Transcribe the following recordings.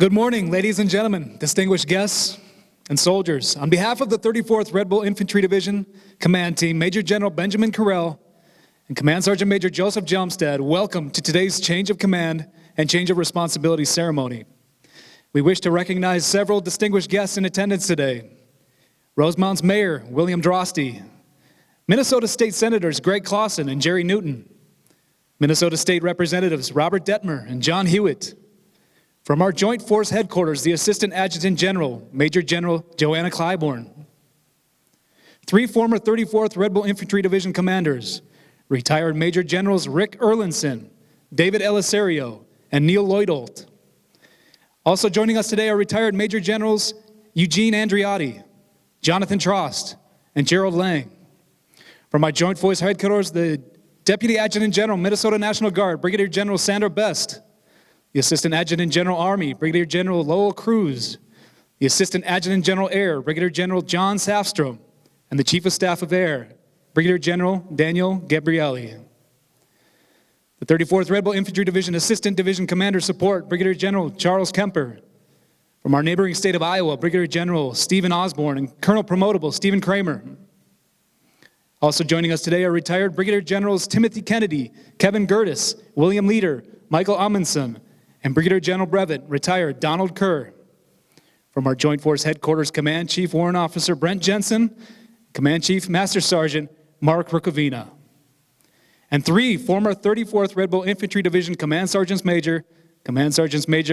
Good morning, ladies and gentlemen, distinguished guests, and soldiers. On behalf of the 34th Red Bull Infantry Division Command Team, Major General Benjamin Correll and Command Sgt. Major Joseph Hjelmstad, welcome to today's change of command and change of responsibility ceremony. We wish to recognize several distinguished guests in attendance today. Rosemont's Mayor, William Drosty, Minnesota State Senators Greg Clausen and Jerry Newton, Minnesota State Representatives Robert Detmer and John Hewitt. From our Joint Force Headquarters, the Assistant Adjutant General, Major General Joanna Clybourne. 3 former 34th Red Bull Infantry Division commanders, retired Major Generals Rick Erlinson, David Elisario, and Neil Lloydolt. Also joining us today are retired Major Generals Eugene Andriotti, Jonathan Trost, and Gerald Lang. From my Joint Force Headquarters, the Deputy Adjutant General, Minnesota National Guard, Brigadier General Sandra Best, the Assistant Adjutant General Army, Brigadier General Lowell Cruz, the Assistant Adjutant General Air, Brigadier General John Safstrom, and the Chief of Staff of Air, Brigadier General Daniel Gabrielli. The 34th Red Bull Infantry Division Assistant Division Commander Support, Brigadier General Charles Kemper. From our neighboring state of Iowa, Brigadier General Stephen Osborne and Colonel Promotable Stephen Kramer. Also joining us today are retired Brigadier Generals Timothy Kennedy, Kevin Gertis, William Leader, Michael Amundsen, and Brigadier General Brevet, retired Donald Kerr. From our Joint Force Headquarters, Command Chief Warrant Officer Brent Jensen, Command Chief Master Sergeant Mark Rukavina. And 3 former 34th Red Bull Infantry Division Command Sergeants Major,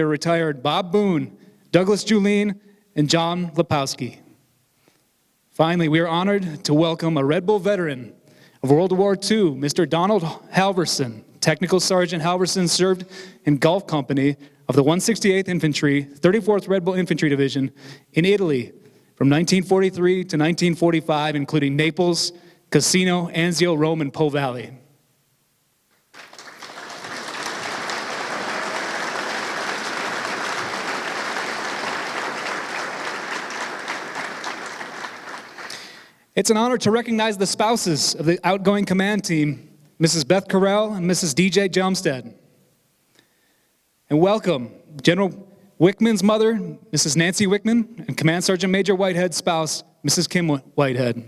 retired Bob Boone, Douglas Julien, and John Lepowski. Finally, we are honored to welcome a Red Bull veteran of World War II, Mr. Donald Halverson. Technical Sergeant Halverson served in Gulf Company of the 168th Infantry, 34th Red Bull Infantry Division in Italy from 1943 to 1945, including Naples, Cassino, Anzio, Rome, and Po Valley. It's an honor to recognize the spouses of the outgoing command team, Mrs. Beth Correll and Mrs. DJ Hjelmstad. And welcome General Wickman's mother, Mrs. Nancy Wickman, and Command Sergeant Major Whitehead's spouse, Mrs. Kim Whitehead.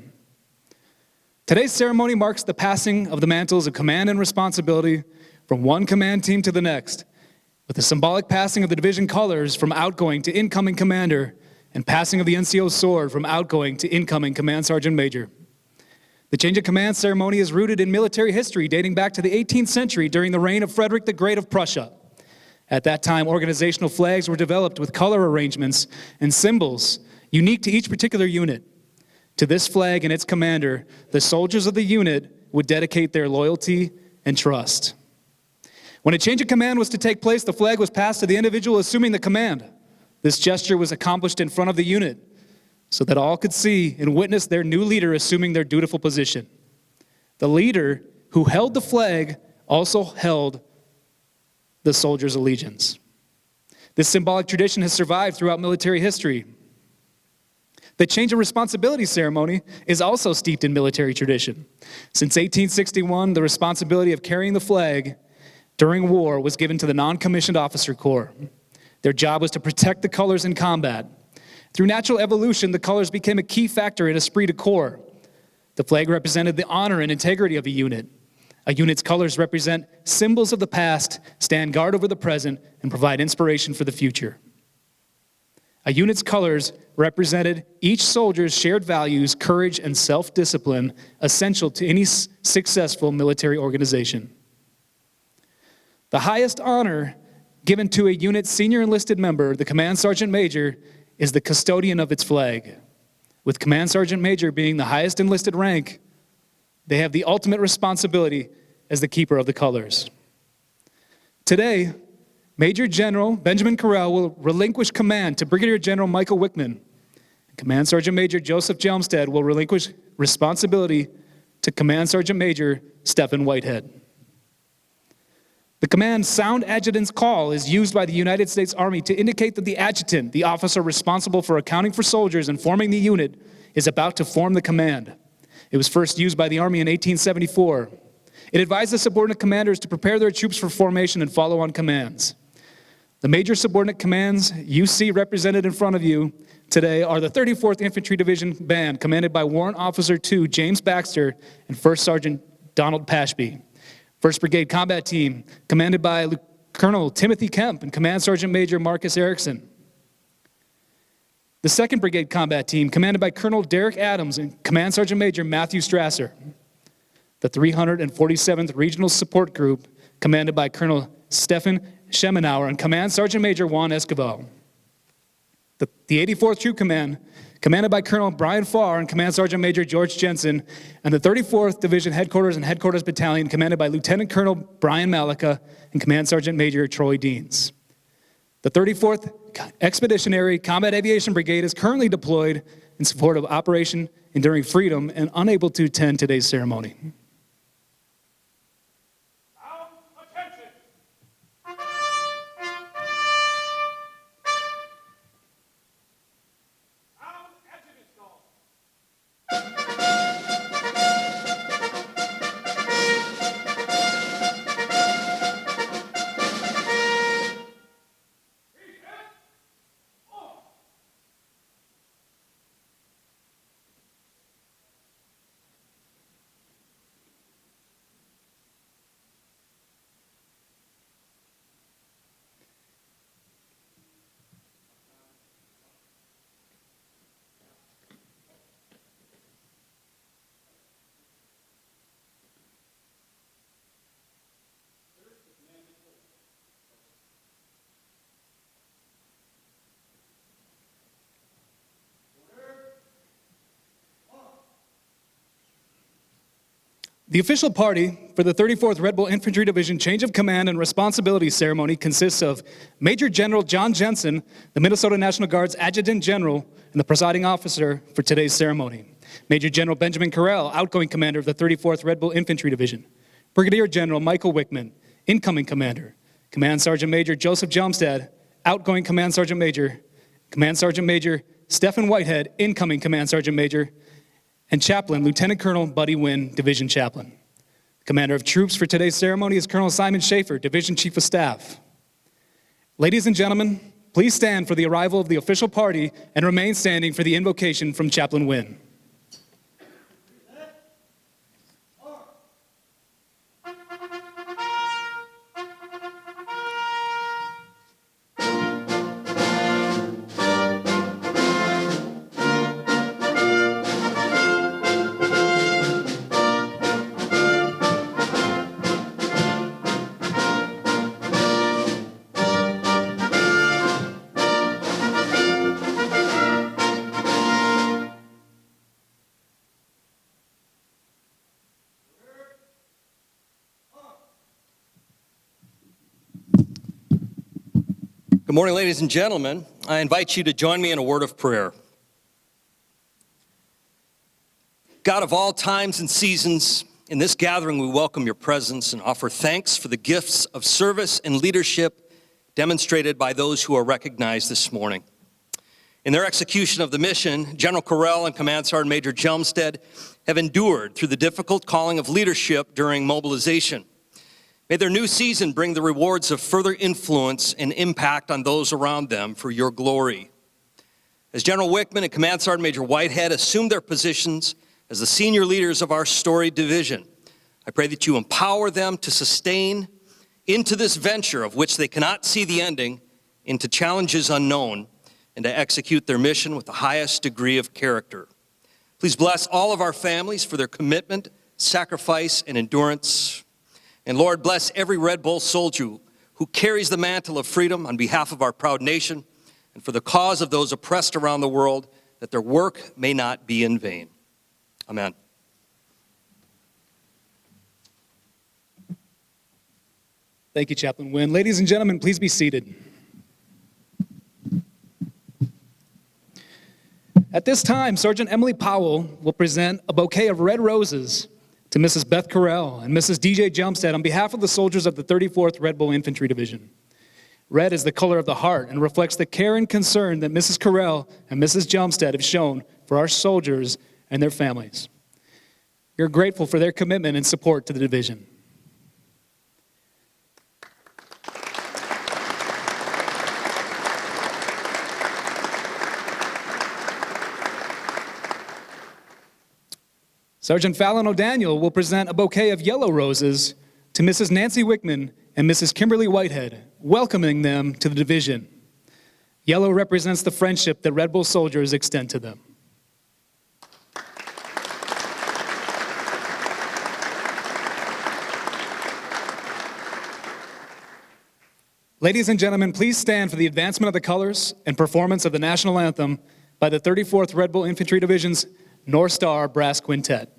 Today's ceremony marks the passing of the mantles of command and responsibility from one command team to the next, with the symbolic passing of the division colors from outgoing to incoming commander and passing of the NCO sword from outgoing to incoming Command Sergeant Major. The change of command ceremony is rooted in military history dating back to the 18th century during the reign of Frederick the Great of Prussia. At that time, organizational flags were developed with color arrangements and symbols unique to each particular unit. To this flag and its commander, the soldiers of the unit would dedicate their loyalty and trust. When a change of command was to take place, the flag was passed to the individual assuming the command. This gesture was accomplished in front of the unit, so that all could see and witness their new leader assuming their dutiful position. The leader who held the flag also held the soldier's allegiance. This symbolic tradition has survived throughout military history. The change of responsibility ceremony is also steeped in military tradition. Since 1861, the responsibility of carrying the flag during war was given to the non-commissioned officer corps. Their job was to protect the colors in combat. Through natural evolution, the colors became a key factor in esprit de corps. The flag represented the honor and integrity of a unit. A unit's colors represent symbols of the past, stand guard over the present, and provide inspiration for the future. A unit's colors represented each soldier's shared values, courage, and self-discipline essential to any successful military organization. The highest honor given to a unit's senior enlisted member, the Command Sergeant Major, is the custodian of its flag. With Command Sergeant Major being the highest enlisted rank, they have the ultimate responsibility as the keeper of the colors. Today, Major General Benjamin Correll will relinquish command to Brigadier General Michael Wickman. Command Sergeant Major Joseph Hjelmstad will relinquish responsibility to Command Sergeant Major Stephen Whitehead. The command sound adjutant's call is used by the United States Army to indicate that the adjutant, the officer responsible for accounting for soldiers and forming the unit, is about to form the command. It was first used by the Army in 1874. It advised the subordinate commanders to prepare their troops for formation and follow on commands. The major subordinate commands you see represented in front of you today are the 34th Infantry Division Band, commanded by Warrant Officer 2 James Baxter and 1st Sergeant Donald Pashby. 1st Brigade Combat Team, commanded by Colonel Timothy Kemp and Command Sergeant Major Marcus Erickson. The 2nd Brigade Combat Team, commanded by Colonel Derek Adams and Command Sergeant Major Matthew Strasser. The 347th Regional Support Group, commanded by Colonel Stefan Schemenauer and Command Sergeant Major Juan Escobar. The 84th Troop Command, commanded by Colonel Brian Farr and Command Sergeant Major George Jensen, and the 34th Division Headquarters and Headquarters Battalion, commanded by Lieutenant Colonel Brian Malika and Command Sergeant Major Troy Deans. The 34th Expeditionary Combat Aviation Brigade is currently deployed in support of Operation Enduring Freedom and unable to attend today's ceremony. The official party for the 34th Red Bull Infantry Division Change of Command and Responsibility Ceremony consists of Major General John Jensen, the Minnesota National Guard's Adjutant General and the presiding officer for today's ceremony. Major General Benjamin Correll, outgoing commander of the 34th Red Bull Infantry Division. Brigadier General Michael Wickman, incoming commander. Command Sergeant Major Joseph Hjelmstad, outgoing Command Sergeant Major. Command Sergeant Major Stephen Whitehead, incoming Command Sergeant Major. And Chaplain, Lieutenant Colonel Buddy Wynn, Division Chaplain. Commander of Troops for today's ceremony is Colonel Simon Schaefer, Division Chief of Staff. Ladies and gentlemen, please stand for the arrival of the official party and remain standing for the invocation from Chaplain Wynn. Good morning, ladies and gentlemen. I invite you to join me in a word of prayer. God of all times and seasons, in this gathering we welcome your presence and offer thanks for the gifts of service and leadership demonstrated by those who are recognized this morning. In their execution of the mission, General Correll and Command Sergeant Major Hjelmstad have endured through the difficult calling of leadership during mobilization. May their new season bring the rewards of further influence and impact on those around them for your glory. As General Wickman and Command Sergeant Major Whitehead assume their positions as the senior leaders of our storied division, I pray that you empower them to sustain into this venture of which they cannot see the ending, into challenges unknown, and to execute their mission with the highest degree of character. Please bless all of our families for their commitment, sacrifice, and endurance. And Lord, bless every Red Bull soldier who carries the mantle of freedom on behalf of our proud nation and for the cause of those oppressed around the world, that their work may not be in vain. Amen. Thank you, Chaplain Wynn. Ladies and gentlemen, please be seated. At this time, Sergeant Emily Powell will present a bouquet of red roses to Mrs. Beth Correll and Mrs. DJ Hjelmstad on behalf of the soldiers of the 34th Red Bull Infantry Division. Red is the color of the heart and reflects the care and concern that Mrs. Correll and Mrs. Hjelmstad have shown for our soldiers and their families. We're grateful for their commitment and support to the division. Sergeant Fallon O'Daniel will present a bouquet of yellow roses to Mrs. Nancy Wickman and Mrs. Kimberly Whitehead, welcoming them to the division. Yellow represents the friendship that Red Bull soldiers extend to them. Ladies and gentlemen, please stand for the advancement of the colors and performance of the national anthem by the 34th Red Bull Infantry Division's North Star Brass Quintet.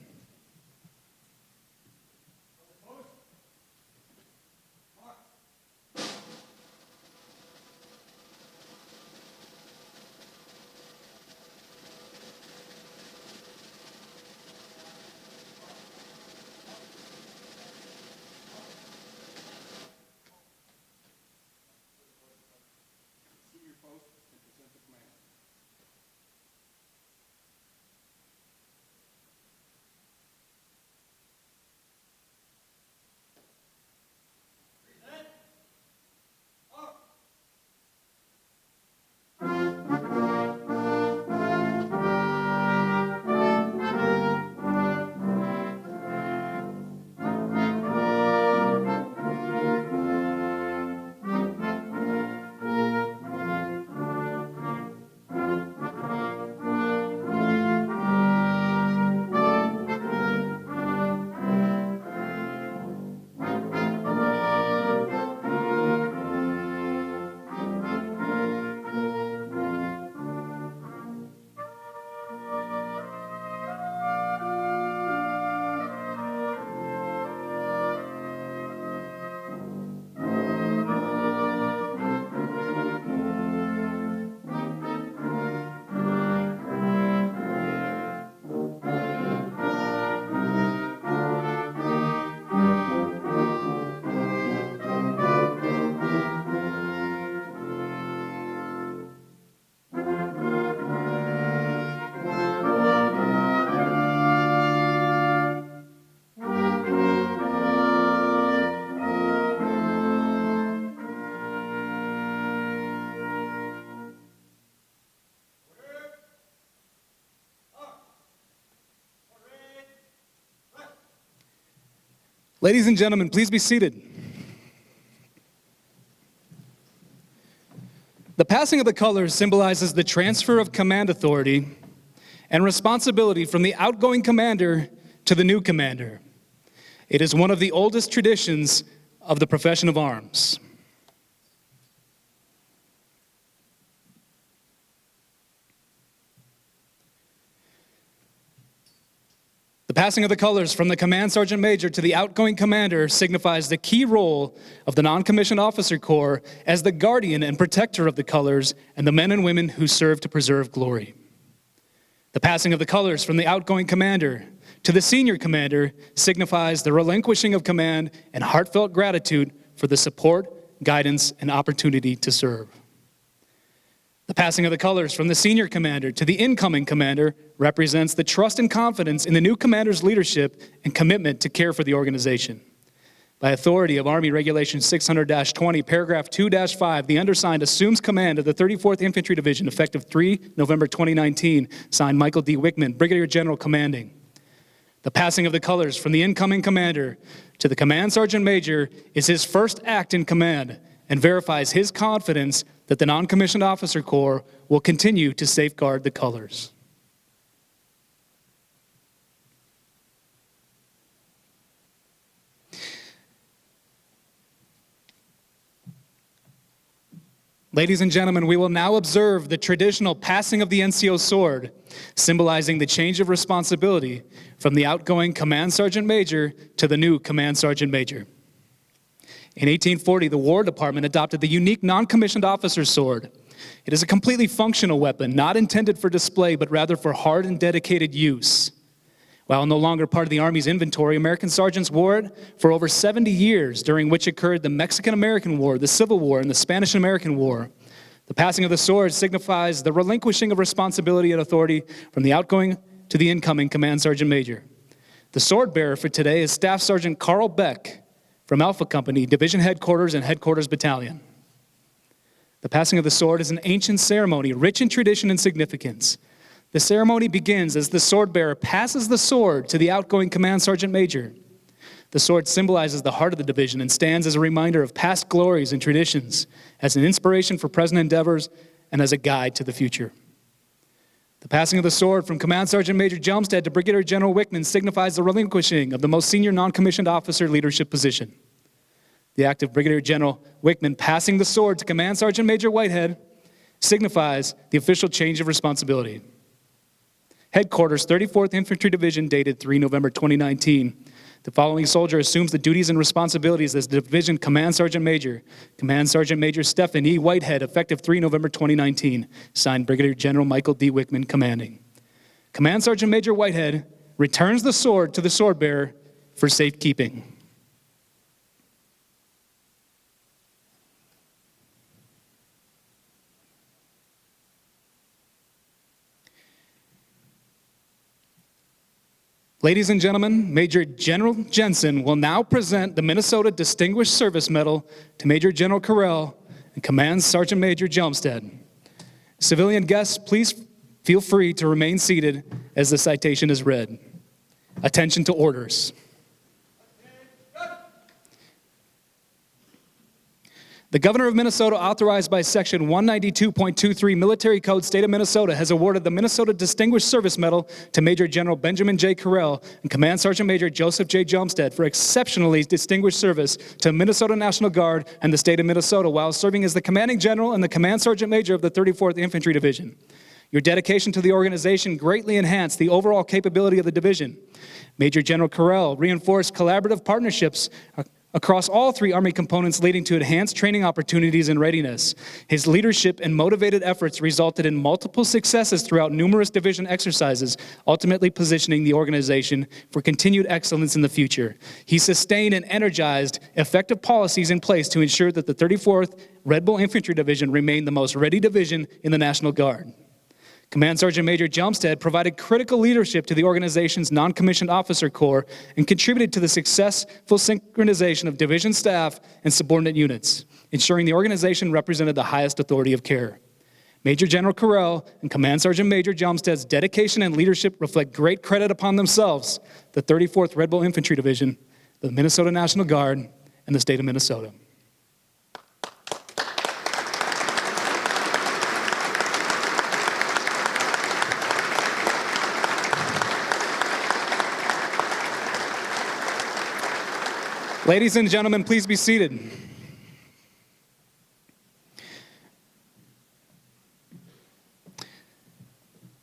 Ladies and gentlemen, please be seated. The passing of the colors symbolizes the transfer of command authority and responsibility from the outgoing commander to the new commander. It is one of the oldest traditions of the profession of arms. The passing of the colors from the Command Sergeant Major to the outgoing commander signifies the key role of the non-commissioned officer corps as the guardian and protector of the colors and the men and women who serve to preserve glory. The passing of the colors from the outgoing commander to the senior commander signifies the relinquishing of command and heartfelt gratitude for the support, guidance, and opportunity to serve. The passing of the colors from the senior commander to the incoming commander represents the trust and confidence in the new commander's leadership and commitment to care for the organization. By authority of Army Regulation 600-20, paragraph 2-5, the undersigned assumes command of the 34th Infantry Division effective 3 November 2019, signed Michael D. Wickman, Brigadier General Commanding. The passing of the colors from the incoming commander to the Command Sergeant Major is his first act in command and verifies his confidence that the non-commissioned officer corps will continue to safeguard the colors. Ladies and gentlemen, we will now observe the traditional passing of the NCO sword, symbolizing the change of responsibility from the outgoing Command Sergeant Major to the new Command Sergeant Major. In 1840, the War Department adopted the unique non-commissioned officer sword. It is a completely functional weapon, not intended for display, but rather for hard and dedicated use. While no longer part of the Army's inventory, American sergeants wore it for over 70 years, during which occurred the Mexican-American War, the Civil War, and the Spanish-American War. The passing of the sword signifies the relinquishing of responsibility and authority from the outgoing to the incoming Command Sergeant Major. The sword bearer for today is Staff Sergeant Carl Beck from Alpha Company, Division Headquarters and Headquarters Battalion. The passing of the sword is an ancient ceremony rich in tradition and significance. The ceremony begins as the sword bearer passes the sword to the outgoing Command Sergeant Major. The sword symbolizes the heart of the division and stands as a reminder of past glories and traditions, as an inspiration for present endeavors, and as a guide to the future. The passing of the sword from Command Sergeant Major Hjelmstad to Brigadier General Wickman signifies the relinquishing of the most senior non-commissioned officer leadership position. The act of Brigadier General Wickman passing the sword to Command Sergeant Major Whitehead signifies the official change of responsibility. Headquarters, 34th Infantry Division, dated 3 November 2019. The following soldier assumes the duties and responsibilities as Division Command Sergeant Major. Command Sergeant Major Stephen E. Whitehead, effective 3 November 2019. Signed, Brigadier General Michael D. Wickman, commanding. Command Sergeant Major Whitehead returns the sword to the sword bearer for safekeeping. Ladies and gentlemen, Major General Jensen will now present the Minnesota Distinguished Service Medal to Major General Correll and Command Sergeant Major Hjelmstad. Civilian guests, please feel free to remain seated as the citation is read. Attention to orders. The Governor of Minnesota, authorized by Section 192.23 Military Code, State of Minnesota, has awarded the Minnesota Distinguished Service Medal to Major General Benjamin J. Correll and Command Sergeant Major Joseph J. Hjelmstad for exceptionally distinguished service to Minnesota National Guard and the state of Minnesota while serving as the Commanding General and the Command Sergeant Major of the 34th Infantry Division. Your dedication to the organization greatly enhanced the overall capability of the division. Major General Correll reinforced collaborative partnerships across all three Army components, leading to enhanced training opportunities and readiness. His leadership and motivated efforts resulted in multiple successes throughout numerous division exercises, ultimately positioning the organization for continued excellence in the future. He sustained and energized effective policies in place to ensure that the 34th Red Bull Infantry Division remained the most ready division in the National Guard. Command Sergeant Major Hjelmstad provided critical leadership to the organization's non-commissioned officer corps and contributed to the successful synchronization of division staff and subordinate units, ensuring the organization represented the highest authority of care. Major General Correll and Command Sergeant Major Hjelmstad's dedication and leadership reflect great credit upon themselves, the 34th Red Bull Infantry Division, the Minnesota National Guard, and the state of Minnesota. Ladies and gentlemen, please be seated.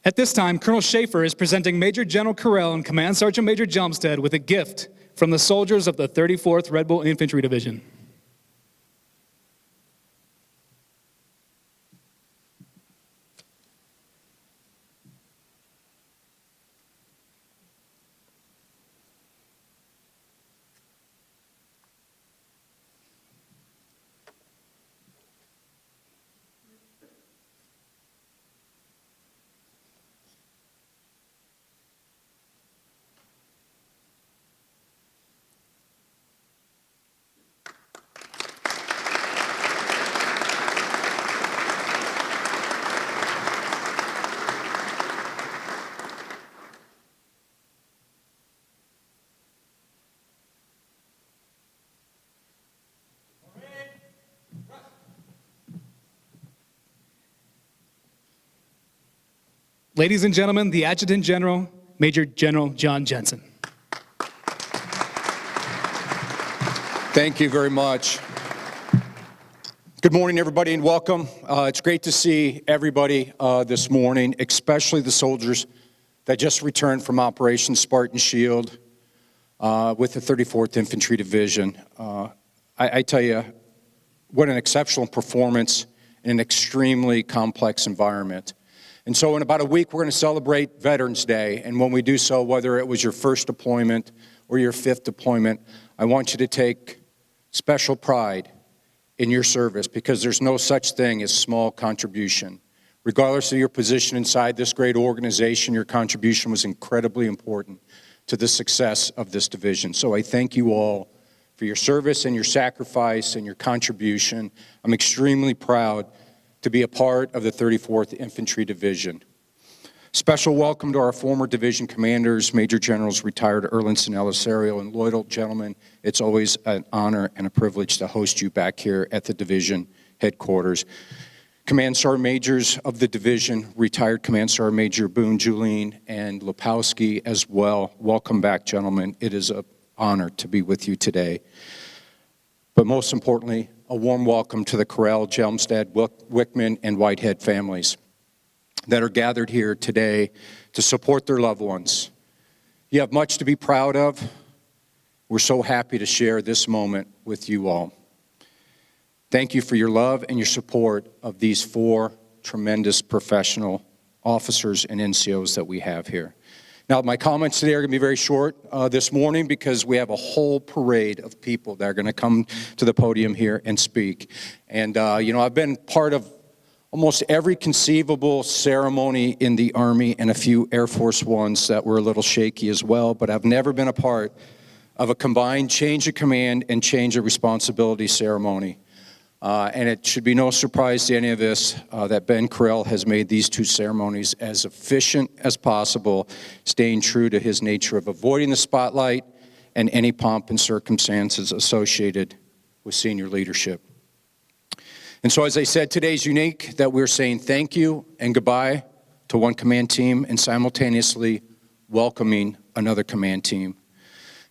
At this time, Colonel Schaefer is presenting Major General Correll and Command Sergeant Major Hjelmstad with a gift from the soldiers of the 34th Red Bull Infantry Division. Ladies and gentlemen, the Adjutant General, Major General John Jensen. Thank you very much. Good morning, everybody, and welcome. It's great to see everybody this morning, especially the soldiers that just returned from Operation Spartan Shield with the 34th Infantry Division. I tell you, what an exceptional performance in an extremely complex environment. And so in about a week, we're going to celebrate Veterans Day. And when we do so, whether it was your first deployment or your fifth deployment, I want you to take special pride in your service, because there's no such thing as small contribution. Regardless of your position inside this great organization, your contribution was incredibly important to the success of this division. So I thank you all for your service and your sacrifice and your contribution. I'm extremely proud to be a part of the 34th Infantry Division. Special welcome to our former division commanders, Major Generals retired Erlinson, Elisario, and Lloydel. Gentlemen, it's always an honor and a privilege to host you back here at the division headquarters. Command Sergeant Majors of the division, retired Command Sergeant Major Boone, Julien, and Lepowski as well. Welcome back, gentlemen. It is an honor to be with you today. But most importantly, a warm welcome to the Correll, Hjelmstad, Wickman, and Whitehead families that are gathered here today to support their loved ones. You have much to be proud of. We're so happy to share this moment with you all. Thank you for your love and your support of these 4 tremendous professional officers and NCOs that we have here. Now, my comments today are going to be very short this morning because we have a whole parade of people that are going to come to the podium here and speak. And, I've been part of almost every conceivable ceremony in the Army and a few Air Force ones that were a little shaky as well, but I've never been a part of a combined change of command and change of responsibility ceremony. And it should be no surprise to any of us that Ben Correll has made these 2 ceremonies as efficient as possible, staying true to his nature of avoiding the spotlight and any pomp and circumstances associated with senior leadership. And so, as I said, today's unique that we're saying thank you and goodbye to one command team and simultaneously welcoming another command team.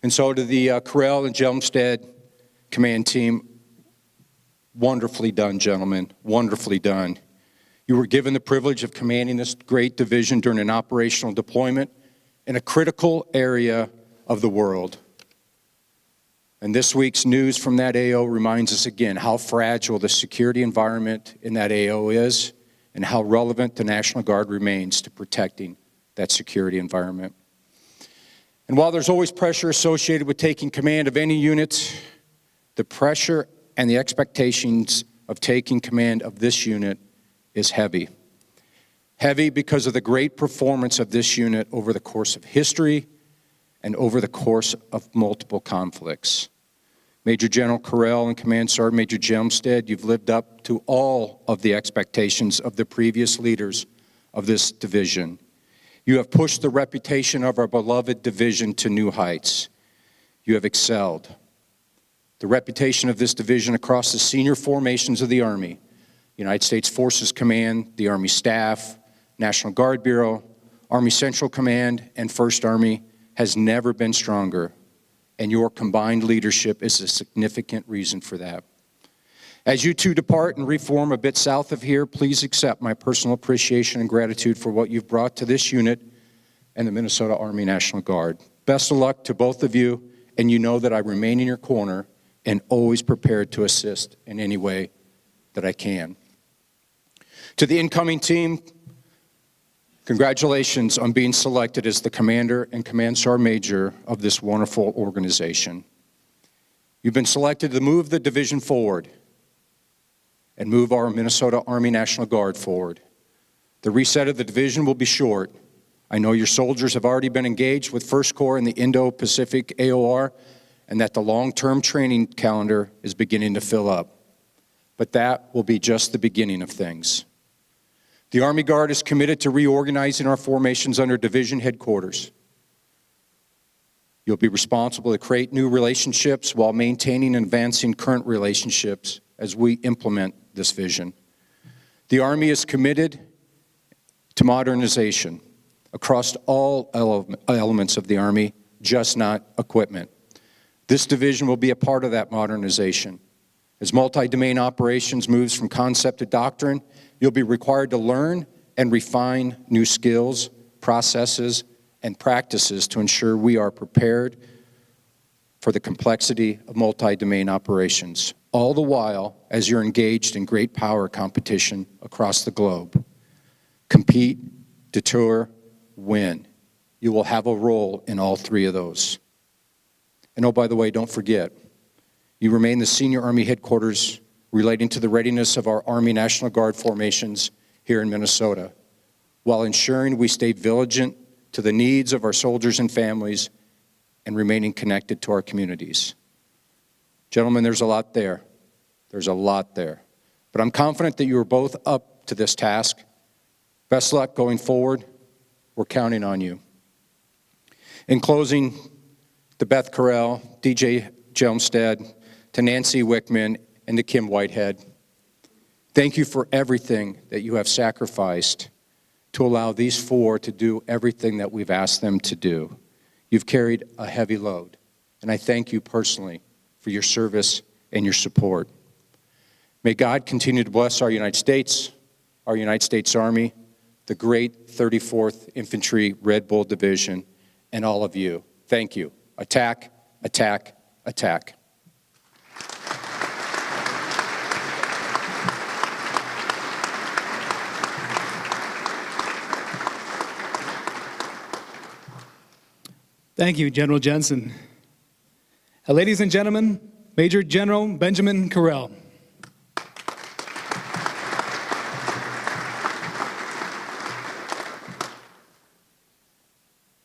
And so to the Correll and Hjelmstad command team, wonderfully done, gentlemen, wonderfully done. You were given the privilege of commanding this great division during an operational deployment in a critical area of the world. And this week's news from that AO reminds us again how fragile the security environment in that AO is and how relevant the National Guard remains to protecting that security environment. And while there's always pressure associated with taking command of any unit, the pressure and the expectations of taking command of this unit is heavy. Heavy because of the great performance of this unit over the course of history and over the course of multiple conflicts. Major General Correll and Command Sergeant Major Hjelmstad, you've lived up to all of the expectations of the previous leaders of this division. You have pushed the reputation of our beloved division to new heights. You have excelled. The reputation of this division across the senior formations of the Army, United States Forces Command, the Army Staff, National Guard Bureau, Army Central Command, and First Army has never been stronger, and your combined leadership is a significant reason for that. As you 2 depart and reform a bit south of here, please accept my personal appreciation and gratitude for what you've brought to this unit and the Minnesota Army National Guard. Best of luck to both of you, and you know that I remain in your corner and always prepared to assist in any way that I can. To the incoming team, congratulations on being selected as the commander and command sergeant major of this wonderful organization. You've been selected to move the division forward and move our Minnesota Army National Guard forward. The reset of the division will be short. I know your soldiers have already been engaged with First Corps and the Indo-Pacific AOR, and that the long-term training calendar is beginning to fill up. But that will be just the beginning of things. The Army Guard is committed to reorganizing our formations under division headquarters. You'll be responsible to create new relationships while maintaining and advancing current relationships as we implement this vision. The Army is committed to modernization across all elements of the Army, just not equipment. This division will be a part of that modernization. As multi-domain operations moves from concept to doctrine, you'll be required to learn and refine new skills, processes, and practices to ensure we are prepared for the complexity of multi-domain operations, all the while as you're engaged in great power competition across the globe. Compete, deter, win. You will have a role in all 3 of those. And oh, by the way, don't forget, you remain the senior Army headquarters relating to the readiness of our Army National Guard formations here in Minnesota, while ensuring we stay vigilant to the needs of our soldiers and families and remaining connected to our communities. Gentlemen, there's a lot there. There's a lot there. But I'm confident that you are both up to this task. Best luck going forward. We're counting on you. In closing, to Beth Correll, DJ Hjelmstad, to Nancy Wickman, and to Kim Whitehead, thank you for everything that you have sacrificed to allow these four to do everything that we've asked them to do. You've carried a heavy load, and I thank you personally for your service and your support. May God continue to bless our United States Army, the great 34th Infantry Red Bull Division, and all of you. Thank you. Attack, attack, attack. Thank you, General Jensen. Ladies and gentlemen, Major General Benjamin Correll.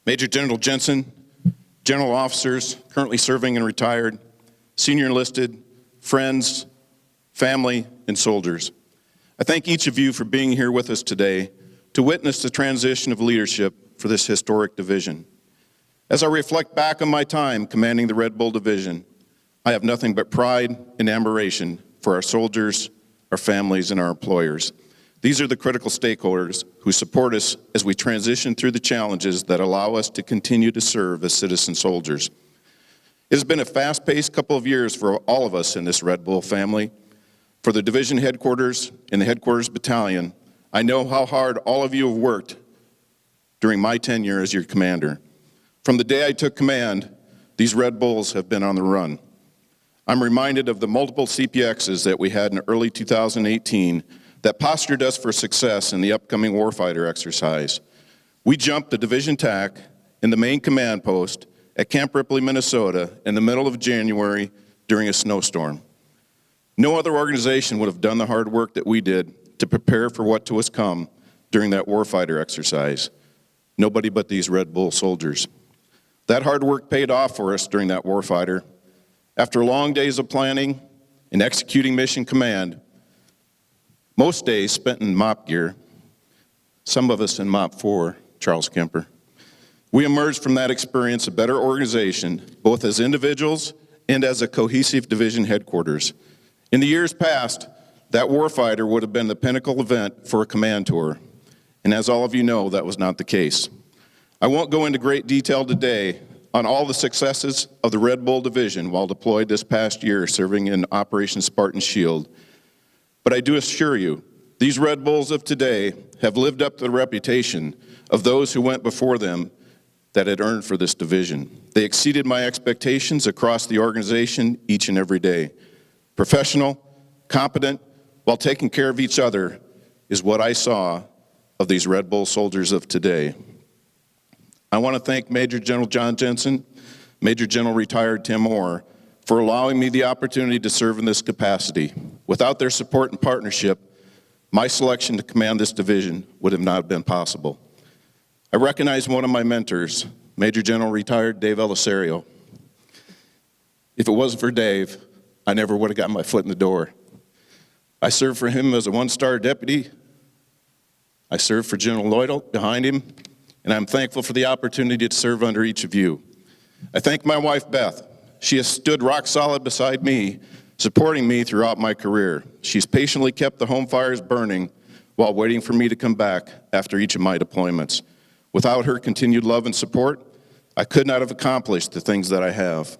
Major General Jensen, general officers currently serving and retired, senior enlisted, friends, family, and soldiers. I thank each of you for being here with us today to witness the transition of leadership for this historic division. As I reflect back on my time commanding the Red Bull Division, I have nothing but pride and admiration for our soldiers, our families, and our employers. These are the critical stakeholders who support us as we transition through the challenges that allow us to continue to serve as citizen soldiers. It has been a fast-paced couple of years for all of us in this Red Bull family. For the division headquarters and the headquarters battalion, I know how hard all of you have worked during my tenure as your commander. From the day I took command, these Red Bulls have been on the run. I'm reminded of the multiple CPXs that we had in early 2018 that postured us for success in the upcoming warfighter exercise. We jumped the division TAC in the main command post at Camp Ripley, Minnesota in the middle of January during a snowstorm. No other organization would have done the hard work that we did to prepare for what was come during that warfighter exercise. Nobody but these Red Bull soldiers. That hard work paid off for us during that warfighter. After long days of planning and executing mission command, most days spent in MOP gear, some of us in MOP 4, Charles Kemper, we emerged from that experience a better organization, both as individuals and as a cohesive division headquarters. In the years past, that warfighter would have been the pinnacle event for a command tour, and as all of you know, that was not the case. I won't go into great detail today on all the successes of the Red Bull Division while deployed this past year serving in Operation Spartan Shield, but I do assure you, these Red Bulls of today have lived up to the reputation of those who went before them that had earned for this division. They exceeded my expectations across the organization each and every day. Professional, competent, while taking care of each other is what I saw of these Red Bull soldiers of today. I want to thank Major General John Jensen, Major General retired Tim Orr, for allowing me the opportunity to serve in this capacity. Without their support and partnership, my selection to command this division would have not been possible. I recognize one of my mentors, Major General retired Dave Elisario. If it wasn't for Dave, I never would have gotten my foot in the door. I served for him as a one-star deputy. I served for General Lloyd behind him, and I'm thankful for the opportunity to serve under each of you. I thank my wife, Beth. She has stood rock solid beside me, supporting me throughout my career. She's patiently kept the home fires burning while waiting for me to come back after each of my deployments. Without her continued love and support, I could not have accomplished the things that I have.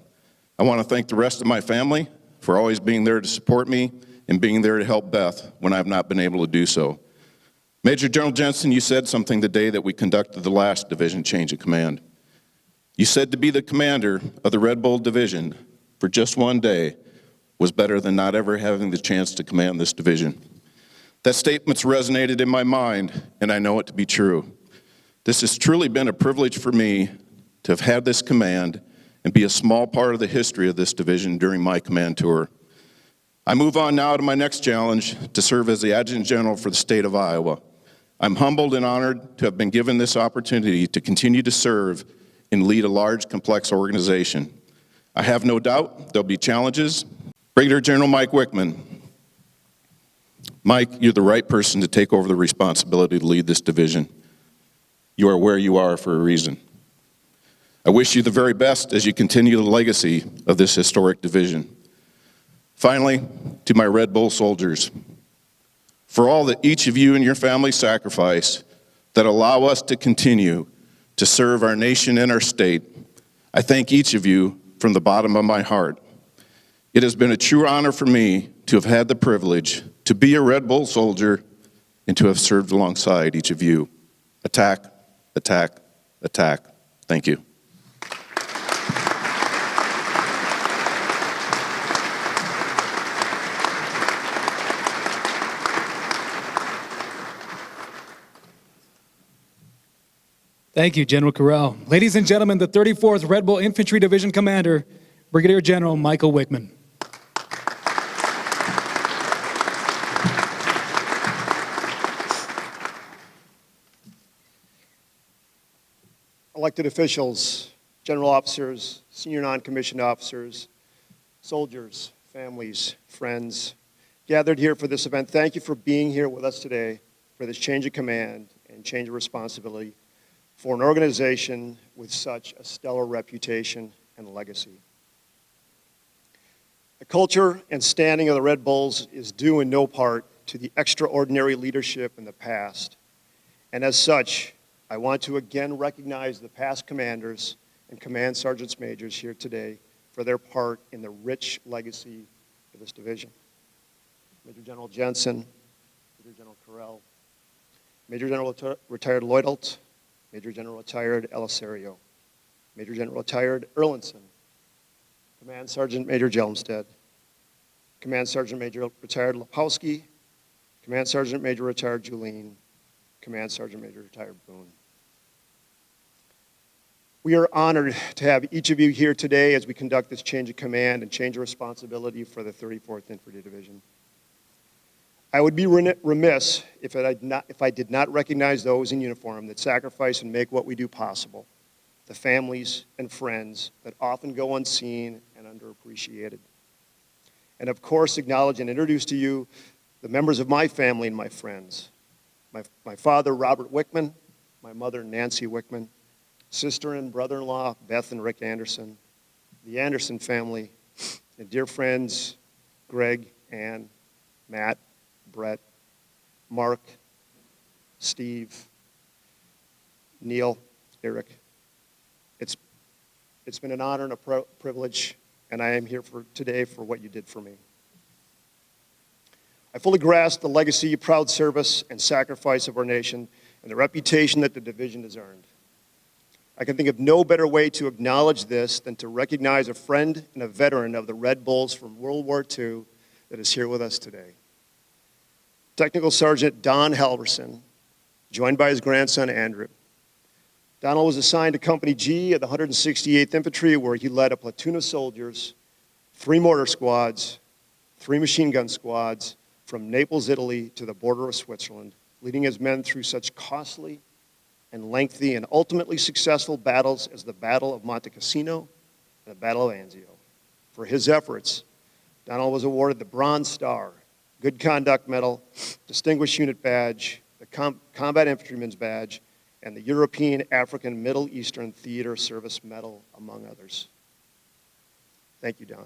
I want to thank the rest of my family for always being there to support me and being there to help Beth when I've not been able to do so. Major General Jensen, you said something the day that we conducted the last division change of command. You said to be the commander of the Red Bull Division for just one day was better than not ever having the chance to command this division. That statement's resonated in my mind, and I know it to be true. This has truly been a privilege for me to have had this command and be a small part of the history of this division during my command tour. I move on now to my next challenge to serve as the Adjutant General for the state of Iowa. I'm humbled and honored to have been given this opportunity to continue to serve and lead a large, complex organization. I have no doubt there'll be challenges. Brigadier General Mike Wickman. Mike, you're the right person to take over the responsibility to lead this division. You are where you are for a reason. I wish you the very best as you continue the legacy of this historic division. Finally, to my Red Bull soldiers, for all that each of you and your family sacrifice that allow us to continue to serve our nation and our state, I thank each of you from the bottom of my heart. It has been a true honor for me to have had the privilege to be a Red Bull soldier and to have served alongside each of you. Attack, attack, attack. Thank you. Thank you, General Correll. Ladies and gentlemen, the 34th Red Bull Infantry Division Commander, Brigadier General Michael Wickman. Elected officials, general officers, senior non-commissioned officers, soldiers, families, friends, gathered here for this event, thank you for being here with us today for this change of command and change of responsibility for an organization with such a stellar reputation and legacy. The culture and standing of the Red Bulls is due in no part to the extraordinary leadership in the past, and as such, I want to again recognize the past commanders and command sergeants majors here today for their part in the rich legacy of this division. Major General Jensen, Major General Correll, Major General Retired Lloydelt, Major General Retired Elisario, Major General Retired Erlinson, Command Sergeant Major Hjelmstad, Command Sergeant Major Retired Lepowski, Command Sergeant Major Retired Julien, Command Sergeant Major Retired Boone. We are honored to have each of you here today as we conduct this change of command and change of responsibility for the 34th Infantry Division. I would be remiss if I did not recognize those in uniform that sacrifice and make what we do possible, the families and friends that often go unseen and underappreciated. And of course, acknowledge and introduce to you the members of my family and my friends. My father, Robert Wickman, my mother, Nancy Wickman, sister and brother-in-law, Beth and Rick Anderson, the Anderson family, and dear friends, Greg, Ann, Matt, Brett, Mark, Steve, Neil, Eric. It's been an honor and a privilege, and I am here today for what you did for me. I fully grasp the legacy, proud service, and sacrifice of our nation and the reputation that the division has earned. I can think of no better way to acknowledge this than to recognize a friend and a veteran of the Red Bulls from World War II that is here with us today. Technical Sergeant Don Halverson, joined by his grandson Andrew. Donald was assigned to Company G of the 168th Infantry, where he led a platoon of soldiers, 3 mortar squads, 3 machine gun squads, from Naples, Italy to the border of Switzerland, leading his men through such costly and lengthy and ultimately successful battles as the Battle of Monte Cassino and the Battle of Anzio. For his efforts, Donald was awarded the Bronze Star, Good Conduct Medal, Distinguished Unit Badge, the Combat Infantryman's Badge, and the European, African, Middle Eastern Theater Service Medal, among others. Thank you, Don.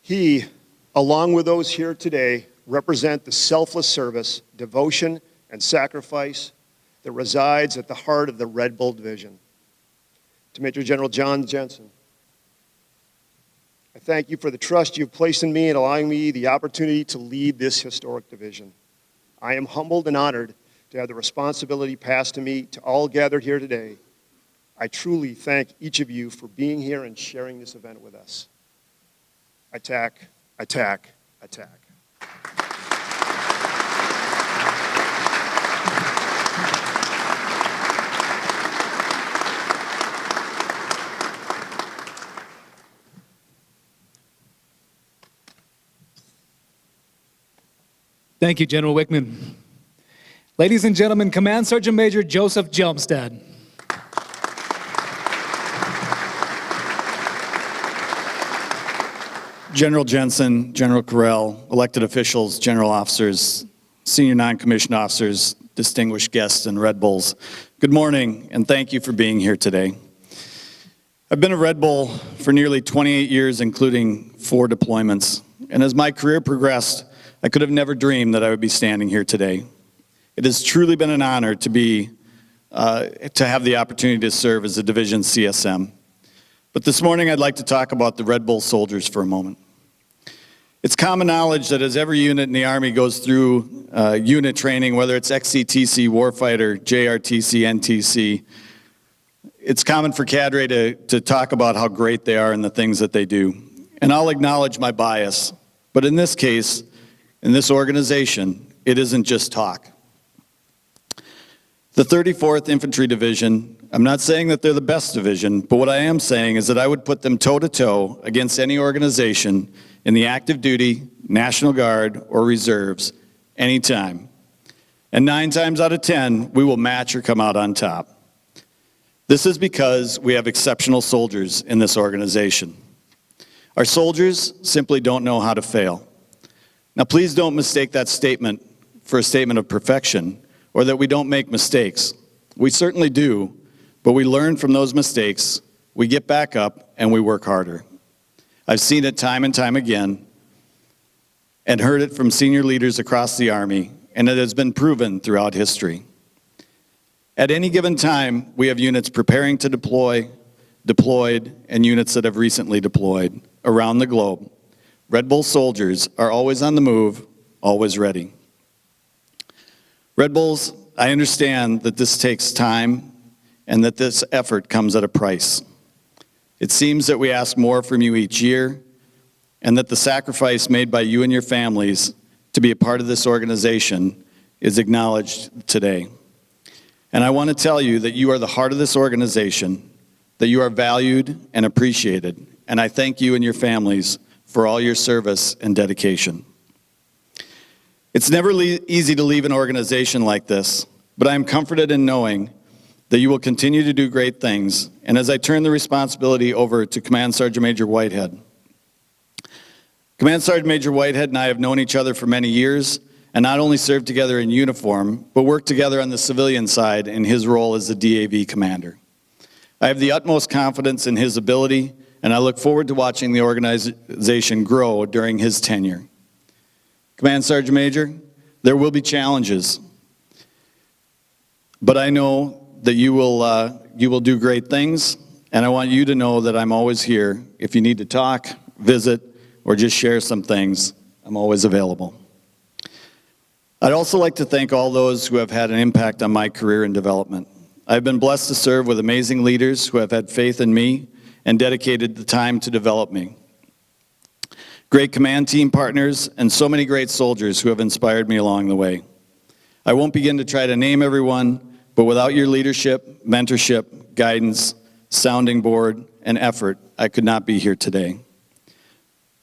He, along with those here today, represent the selfless service, devotion, and sacrifice that resides at the heart of the Red Bull Division. To Major General John Jensen, I thank you for the trust you've placed in me and allowing me the opportunity to lead this historic division. I am humbled and honored to have the responsibility passed to me to all gathered here today. I truly thank each of you for being here and sharing this event with us. Attack, attack, attack. Thank you, General Wickman. Ladies and gentlemen, Command Sergeant Major Joseph Hjelmstad. General Jensen, General Correll, elected officials, general officers, senior non-commissioned officers, distinguished guests, and Red Bulls. Good morning, and thank you for being here today. I've been a Red Bull for nearly 28 years, including 4 deployments. And as my career progressed, I could have never dreamed that I would be standing here today. It has truly been an honor to have the opportunity to serve as a division CSM. But this morning, I'd like to talk about the Red Bull soldiers for a moment. It's common knowledge that as every unit in the Army goes through unit training, whether it's XCTC, Warfighter, JRTC, NTC, it's common for cadre to talk about how great they are and the things that they do. And I'll acknowledge my bias, but in this case, in this organization, it isn't just talk. The 34th Infantry Division, I'm not saying that they're the best division, but what I am saying is that I would put them toe-to-toe against any organization in the active duty, National Guard, or reserves anytime. And 9 times out of 10, we will match or come out on top. This is because we have exceptional soldiers in this organization. Our soldiers simply don't know how to fail. Now, please don't mistake that statement for a statement of perfection or that we don't make mistakes. We certainly do, but we learn from those mistakes, we get back up, and we work harder. I've seen it time and time again and heard it from senior leaders across the Army, and it has been proven throughout history. At any given time, we have units preparing to deploy, deployed, and units that have recently deployed around the globe. Red Bull soldiers are always on the move, always ready. Red Bulls, I understand that this takes time and that this effort comes at a price. It seems that we ask more from you each year and that the sacrifice made by you and your families to be a part of this organization is acknowledged today. And I want to tell you that you are the heart of this organization, that you are valued and appreciated, and I thank you and your families for all your service and dedication. It's never easy to leave an organization like this, but I am comforted in knowing that you will continue to do great things. And as I turn the responsibility over to Command Sgt. Major Whitehead. Command Sgt. Major Whitehead and I have known each other for many years and not only served together in uniform, but worked together on the civilian side in his role as the DAV commander. I have the utmost confidence in his ability, and I look forward to watching the organization grow during his tenure. Command Sergeant Major, there will be challenges, but I know that you will do great things, and I want you to know that I'm always here. If you need to talk, visit, or just share some things, I'm always available. I'd also like to thank all those who have had an impact on my career and development. I've been blessed to serve with amazing leaders who have had faith in me and dedicated the time to develop me. Great command team partners, and so many great soldiers who have inspired me along the way. I won't begin to try to name everyone, but without your leadership, mentorship, guidance, sounding board, and effort, I could not be here today.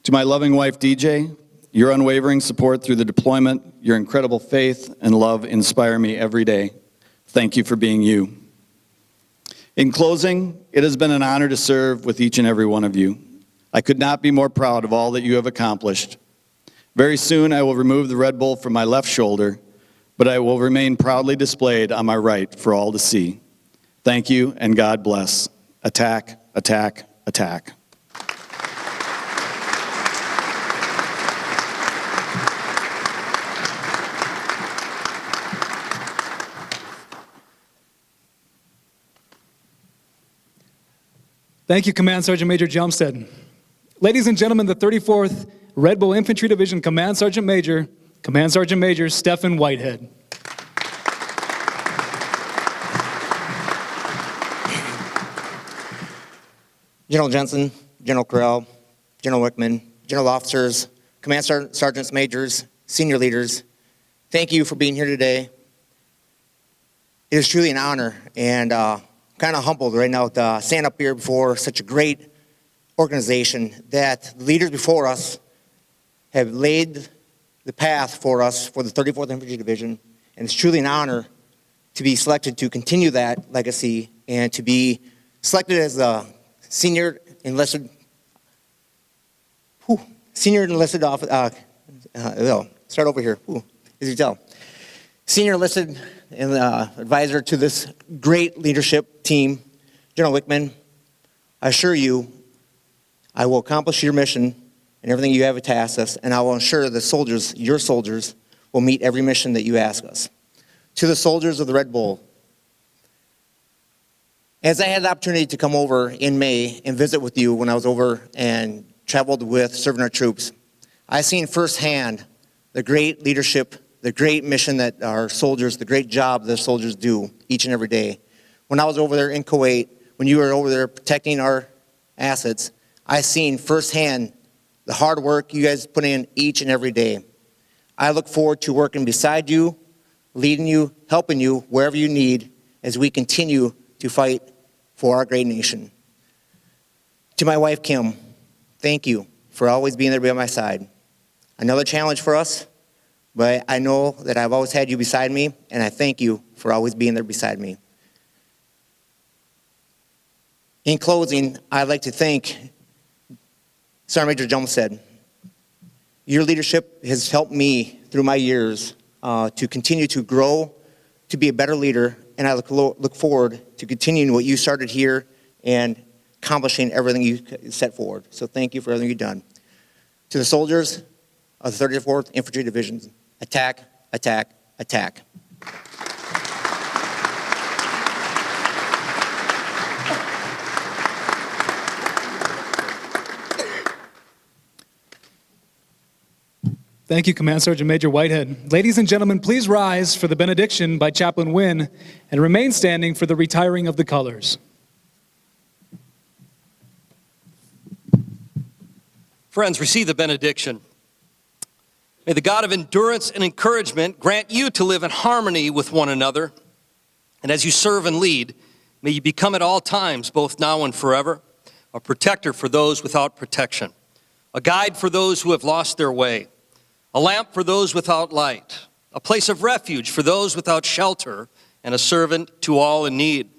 To my loving wife, DJ, your unwavering support through the deployment, your incredible faith and love inspire me every day. Thank you for being you. In closing, it has been an honor to serve with each and every one of you. I could not be more proud of all that you have accomplished. Very soon, I will remove the Red Bull from my left shoulder, but I will remain proudly displayed on my right for all to see. Thank you, and God bless. Attack, attack, attack. Thank you, Command Sergeant Major Hjelmstad. Ladies and gentlemen, the 34th Red Bull Infantry Division Command Sergeant Major Stephen Whitehead. General Jensen, General Correll, General Wickman, General Officers, Command Sergeants Majors, Senior Leaders, thank you for being here today. It is truly an honor, and kind of humbled right now to stand up here before such a great organization that the leaders before us have laid the path for us for the 34th Infantry Division, and it's truly an honor to be selected to continue that legacy and to be selected as the senior enlisted start over here. As you tell, senior enlisted advisor to this great leadership team, General Wickman. I assure you, I will accomplish your mission and everything you have tasked us, and I will ensure the soldiers, your soldiers, will meet every mission that you ask us. To the soldiers of the Red Bull, as I had the opportunity to come over in May and visit with you when I was over and traveled with serving our troops, I seen firsthand the great leadership, the great mission that our soldiers, the great job the soldiers do each and every day. When I was over there in Kuwait, when you were over there protecting our assets, I seen firsthand the hard work you guys put in each and every day. I look forward to working beside you, leading you, helping you wherever you need as we continue to fight for our great nation. To my wife, Kim, thank you for always being there by my side. Another challenge for us, but I know that I've always had you beside me, and I thank you for always being there beside me. In closing, I'd like to thank Sergeant Major Hjelmstad. Your leadership has helped me through my years to continue to grow, to be a better leader, and I look forward to continuing what you started here and accomplishing everything you set forward. So thank you for everything you've done. To the soldiers of the 34th Infantry Division, attack, attack, attack. Thank you, Command Sergeant Major Whitehead. Ladies and gentlemen, please rise for the benediction by Chaplain Wynn and remain standing for the retiring of the colors. Friends, receive the benediction. May the God of endurance and encouragement grant you to live in harmony with one another. And as you serve and lead, may you become at all times, both now and forever, a protector for those without protection, a guide for those who have lost their way, a lamp for those without light, a place of refuge for those without shelter, and a servant to all in need.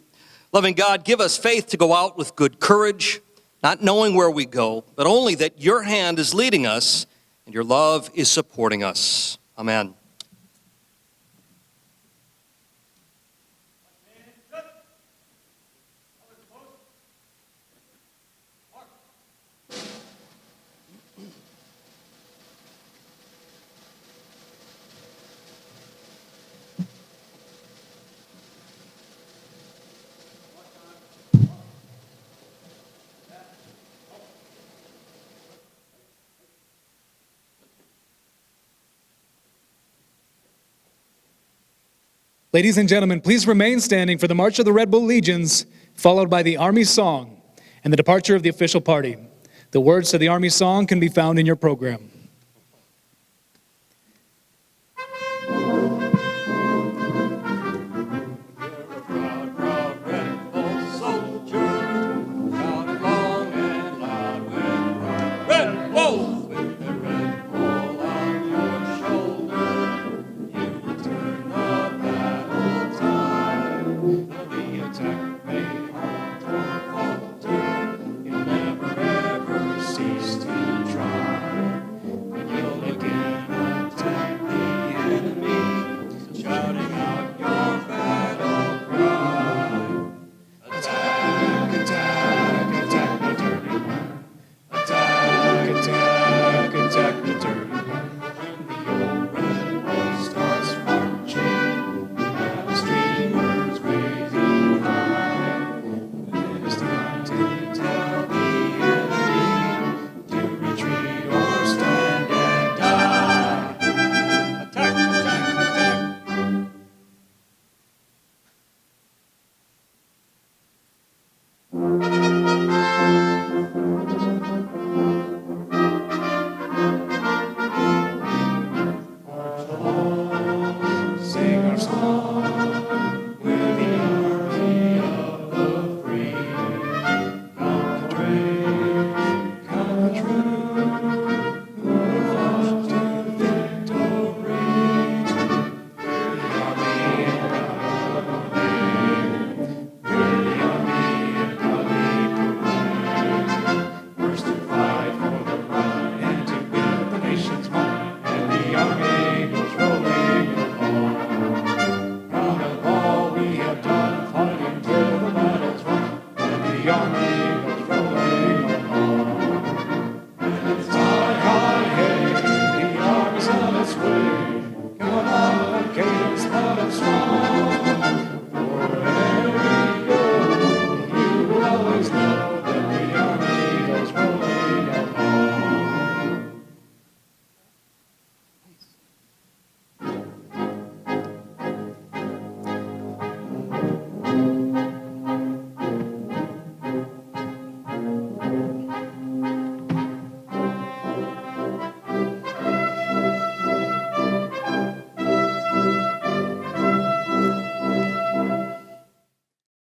Loving God, give us faith to go out with good courage, not knowing where we go, but only that your hand is leading us and your love is supporting us. Amen. Ladies and gentlemen, please remain standing for the March of the Red Bull Legions, followed by the Army Song and the departure of the official party. The words to the Army Song can be found in your program.